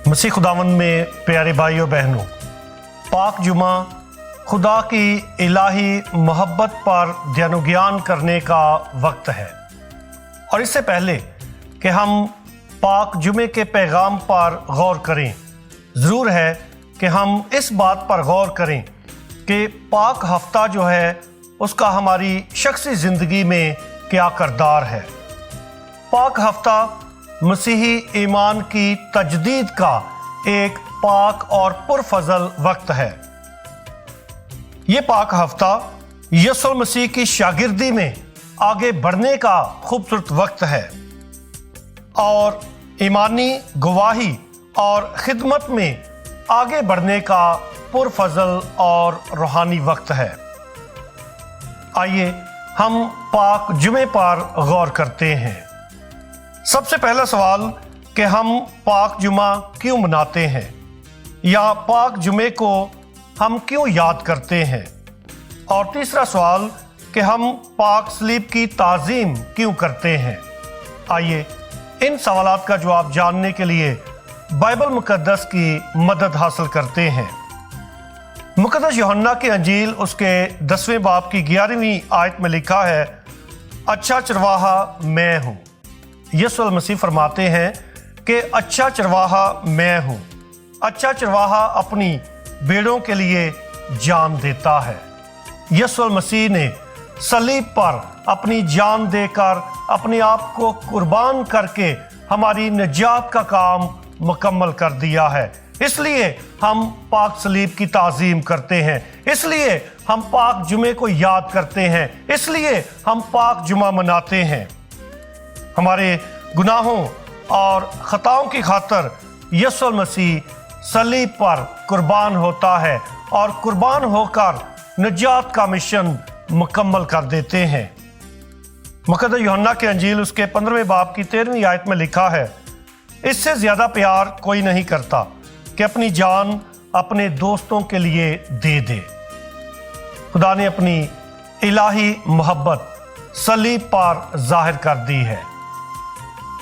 मसीह खुदावंद में प्यारे भाइयों बहनों, पाक जुमा खुदा की इलाही मोहब्बत पर ध्यान ज्ञान करने का वक्त है। और इससे पहले कि हम पाक जुमे के पैगाम पर गौर करें, ज़रूर है कि हम इस बात पर गौर करें कि पाक हफ्ता जो है उसका हमारी शख्सी ज़िंदगी में क्या किरदार है। पाक हफ्ता मसीही ईमान की तजदीद का एक पाक और पुरफजल वक्त है। ये पाक हफ्ता यीशु मसीह की शागिर्दी में आगे बढ़ने का खूबसूरत वक्त है और ईमानी गवाही और खिदमत में आगे बढ़ने का पुरफजल और रूहानी वक्त है। आइए हम पाक जुमे पर गौर करते हैं। सबसे पहला सवाल कि हम पाक जुमा क्यों मनाते हैं या पाक जुमे को हम क्यों याद करते हैं, और तीसरा सवाल कि हम पाक सलीब की ताज़ीम क्यों करते हैं। आइए इन सवालात का जवाब जानने के लिए बाइबल मुकद्दस की मदद हासिल करते हैं। मुकद्दस यूहन्ना की अंजील उसके 10वें बाब की 11वीं आयत में लिखा है, अच्छा चरवाहा मैं हूँ। यीशु मसीह फरमाते हैं कि अच्छा चरवाहा मैं हूँ। अच्छा चरवाहा अपनी भेड़ों के लिए जान देता है। यीशु मसीह ने सलीब पर अपनी जान देकर अपने आप को कुर्बान करके हमारी निजात का काम मुकम्मल कर दिया है। इसलिए हम पाक सलीब की ताज़ीम करते हैं, इसलिए हम पाक जुमे को याद करते हैं, इसलिए हम पाक जुमा मनाते हैं। हमारे गुनाहों और खताओं की खातर यीशु मसीह सलीब पर कुर्बान होता है और कुर्बान होकर निजात का मिशन मुकम्मल कर देते हैं। मुकद्दस यूहन्ना की अंजील उसके 15वें बाब की 13वीं आयत में लिखा है, इससे ज़्यादा प्यार कोई नहीं करता कि अपनी जान अपने दोस्तों के लिए दे दे। खुदा ने अपनी इलाही मोहब्बत सलीब पर जाहिर कर दी है।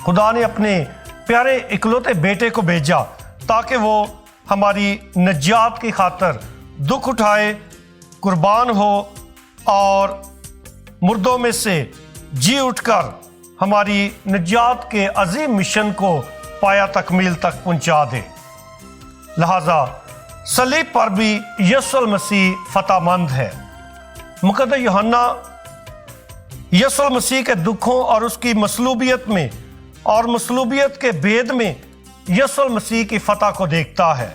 खुदा ने अपने प्यारे इकलौते बेटे को भेजा ताकि वो हमारी निजात की खातर दुख उठाए, कुर्बान हो और मुर्दों में से जी उठकर हमारी निजात के अजीम मिशन को पाया तकमील तक पहुंचा दे। लिहाजा सलीब पर भी यीशु मसीह फतहमंद है। मुकद्दस यूहन्ना यीशु मसीह के दुखों और उसकी मसलूबियत में और मसलूबियत के भेद में यीशु मसीह की फतह को देखता है।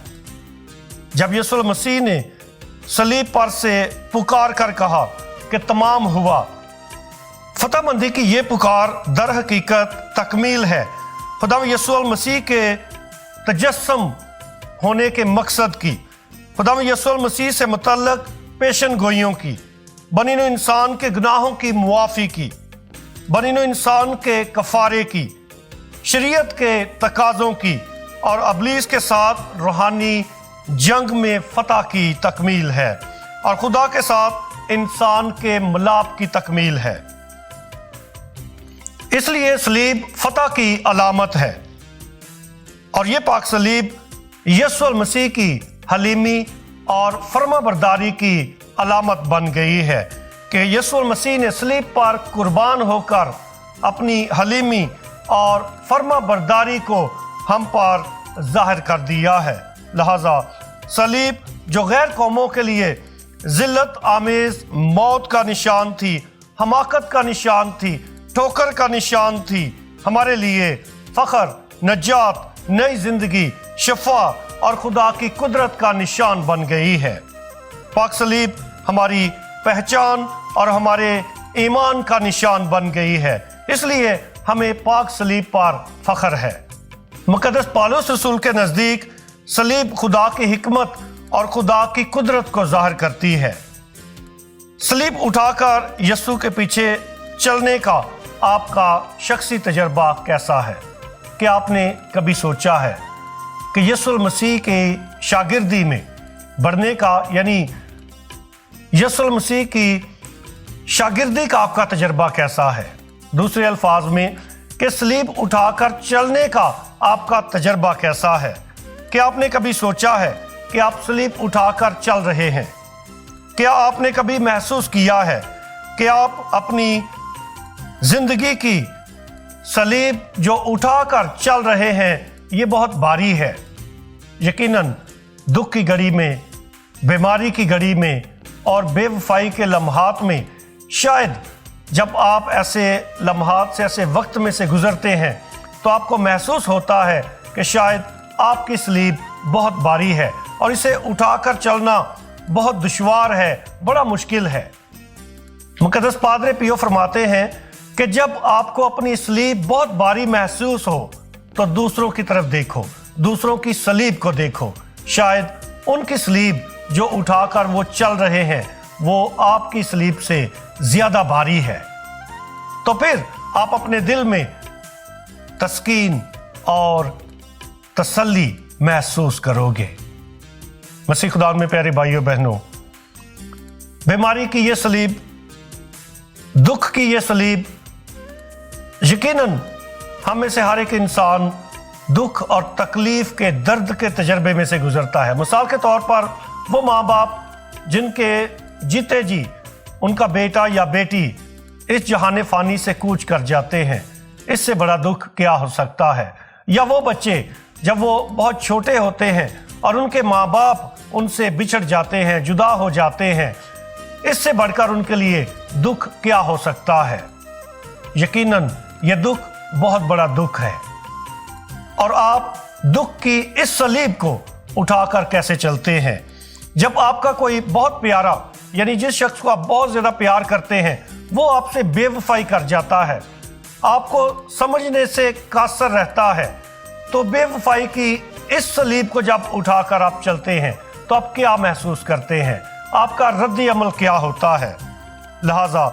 जब यीशु मसीह ने सलीब पर से पुकार कर कहा कि तमाम हुआ, फतहमंदी की ये पुकार दर हकीकत तकमील है खुदा यीशु मसीह के तजस्सुम होने के मकसद की, खुदा यीशु मसीह से मुतल्लक पेशन गोइयों की, बनी नौ इंसान के गुनाहों की मुआफ़ी की, बनी नौ इंसान के कफ़ारे की, शरीयत के तकाज़ों की और अबलीस के साथ रूहानी जंग में फतह की तकमील है और खुदा के साथ इंसान के मिलाप की तकमील है। इसलिए सलीब फतह की अलामत है और ये पाक सलीब यीशु मसीह की हलीमी और फर्माबरदारी की अलामत बन गई है कि यीशु मसीह ने सलीब पर कुर्बान होकर अपनी हलीमी और फर्माबरदारी को हम पर जाहिर कर दिया है। लिहाजा सलीब जो गैर कौमों के लिए जिल्लत आमेज मौत का निशान थी, हमाकत का निशान थी, ठोकर का निशान थी, हमारे लिए फ़ख्र, नजात, नई जिंदगी, शफा और खुदा की कुदरत का निशान बन गई है। पाक सलीब हमारी पहचान और हमारे ईमान का निशान बन गई है, इसलिए हमें पाक सलीब पर फ़ख्र है। मुकद्दस पौलुस रसूल के नज़दीक सलीब खुदा की हिकमत और खुदा की कुदरत को ज़ाहिर करती है। सलीब उठाकर यीशु के पीछे चलने का आपका शख्सी तजर्बा कैसा है? क्या आपने कभी सोचा है कि यीशु मसीह के शागिर्दी में बढ़ने का, यानी यीशु मसीह की शागिर्दी का आपका तजर्बा कैसा है? दूसरे अल्फाज में कि सलीब उठाकर चलने का आपका तजर्बा कैसा है? क्या आपने कभी सोचा है कि आप सलीब उठाकर चल रहे हैं? क्या आपने कभी महसूस किया है कि आप अपनी जिंदगी की सलीब जो उठाकर चल रहे हैं ये बहुत भारी है? यकीनन दुख की घड़ी में, बीमारी की घड़ी में और बेवफाई के लम्हात में, शायद जब आप ऐसे लम्हात से, ऐसे वक्त में से गुजरते हैं तो आपको महसूस होता है कि शायद आपकी सलीब बहुत भारी है और इसे उठाकर चलना बहुत दुश्वार है, बड़ा मुश्किल है। मुक़द्दस पादरे पियो फरमाते हैं कि जब आपको अपनी सलीब बहुत भारी महसूस हो तो दूसरों की तरफ देखो, दूसरों की सलीब को देखो। शायद उनकी सलीब जो उठाकर वो चल रहे हैं वो आपकी सलीब से ज्यादा भारी है। तो फिर आप अपने दिल में तस्कीन और तसल्ली महसूस करोगे। मसीह खुदा में प्यारे भाइयों बहनों, बीमारी की ये सलीब, दुख की ये सलीब, यकीनन हम में से हर एक इंसान दुख और तकलीफ के, दर्द के तजर्बे में से गुजरता है। मिसाल के तौर पर वो माँ बाप जिनके जीते जी उनका बेटा या बेटी इस जहान फ़ानी से कूच कर जाते हैं, इससे बड़ा दुख क्या हो सकता है? या वो बच्चे जब वो बहुत छोटे होते हैं और उनके माँ बाप उनसे बिछड़ जाते हैं, जुदा हो जाते हैं, इससे बढ़कर उनके लिए दुख क्या हो सकता है? यकीनन ये दुख बहुत बड़ा दुख है। और आप दुख की इस सलीब को उठाकर कैसे चलते हैं? जब आपका कोई बहुत प्यारा, यानी जिस शख्स को आप बहुत ज्यादा प्यार करते हैं, वो आपसे बेवफाई कर जाता है, आपको समझने से कासर रहता है, तो बेवफाई की इस सलीब को जब उठाकर आप चलते हैं तो आप क्या महसूस करते हैं? आपका रद्द अमल क्या होता है? लिहाजा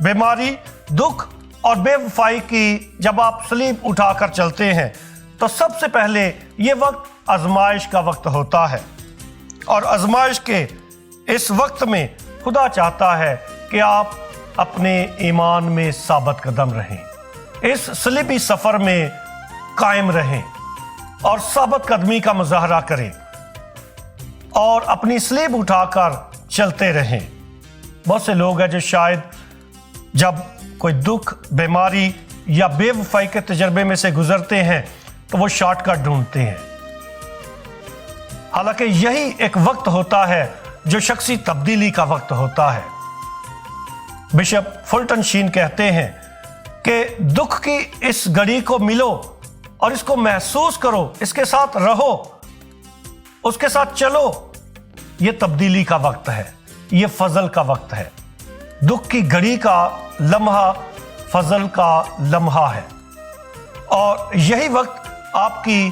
बीमारी, दुख और बेवफाई की जब आप सलीब उठाकर चलते हैं तो सबसे पहले ये वक्त आजमाइश का वक्त होता है। और आजमाइश के इस वक्त में खुदा चाहता है कि आप अपने ईमान में साबित कदम रहें, इस सलीबी सफ़र में कायम रहें और साबित कदमी का मुजाहरा करें और अपनी सलीब उठाकर चलते रहें। बहुत से लोग हैं जो शायद जब कोई दुख, बीमारी या बेवफाई के तजर्बे में से गुजरते हैं तो वो शॉर्टकट ढूंढते हैं, हालांकि यही एक वक्त होता है जो शख्सी तब्दीली का वक्त होता है। बिशप फुलटन शीन कहते हैं कि दुख की इस घड़ी को मिलो और इसको महसूस करो, इसके साथ रहो, उसके साथ चलो। ये तब्दीली का वक्त है, ये फजल का वक्त है। दुख की घड़ी का लम्हा फजल का लम्हा है और यही वक्त आपकी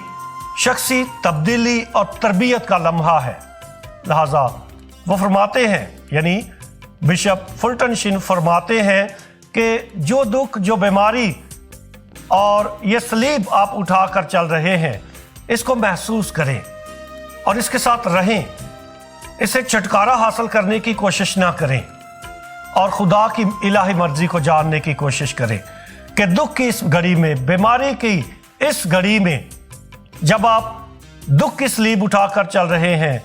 शख्सी तब्दीली और तरबियत का लम्हा है। लिहाजा वो फरमाते हैं, यानी बिशप फुलटन शीन फरमाते हैं कि जो दुख, जो बीमारी और ये सलीब आप उठाकर चल रहे हैं, इसको महसूस करें और इसके साथ रहें, इसे छुटकारा हासिल करने की कोशिश ना करें और खुदा की इलाही मर्जी को जानने की कोशिश करें कि दुख की इस घड़ी में, बीमारी की इस घड़ी में, जब आप दुख की सलीब उठाकर चल रहे हैं,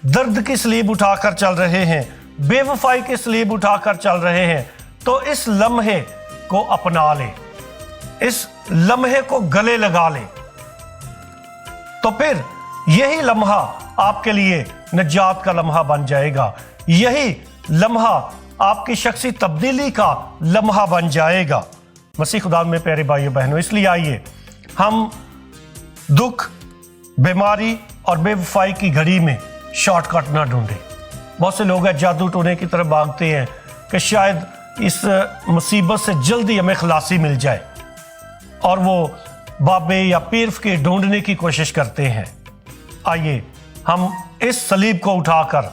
दर्द की सलीब उठाकर चल रहे हैं, बेवफाई की सलीब उठाकर चल रहे हैं, तो इस लम्हे को अपना लें, इस लम्हे को गले लगा लें। तो फिर यही लम्हा आपके लिए नजात का लम्हा बन जाएगा, यही लम्हा आपकी शख्सी तब्दीली का लम्हा बन जाएगा। मसीह खुदा में प्यारे भाइयों बहनों, इसलिए आइए हम दुख, बीमारी और बेवफाई की घड़ी में शॉर्टकट ना ढूंढें। बहुत से लोग हैं जादू टोने की तरफ भागते हैं कि शायद इस मुसीबत से जल्दी हमें खलासी मिल जाए और वो बाबे या पीर के ढूंढने की कोशिश करते हैं। आइए हम इस सलीब को उठाकर,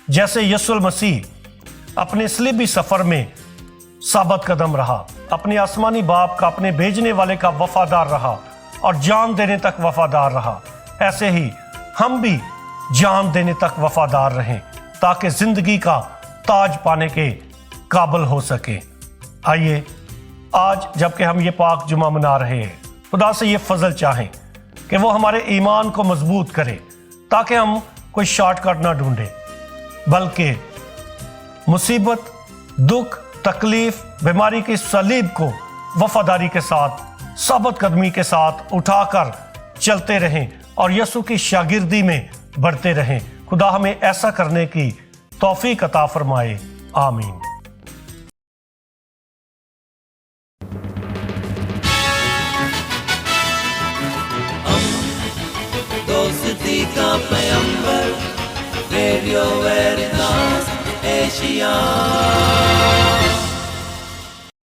जैसे यीशु मसीह अपने सलीबी सफ़र में साबित कदम रहा, अपने आसमानी बाप का, अपने भेजने वाले का वफादार रहा और जान देने तक वफादार रहा, ऐसे ही हम भी जान देने तक वफादार रहें ताकि जिंदगी का ताज पाने के काबिल हो सके। आइए आज जबकि हम ये पाक जुमा मना रहे हैं, खुदा से ये फजल चाहें کہ وہ ہمارے ایمان کو مضبوط کرے تاکہ ہم کوئی شارٹ کٹ نہ ڈھونڈیں، بلکہ مصیبت، دکھ، تکلیف، بیماری کی صلیب کو وفاداری کے ساتھ، ثابت قدمی کے ساتھ اٹھا کر چلتے رہیں اور یسوع کی شاگردی میں بڑھتے رہیں۔ خدا ہمیں ایسا کرنے کی توفیق عطا فرمائے، آمین۔ دوستی کا پیمبر، ریڈیو ویریتاس ایشیا۔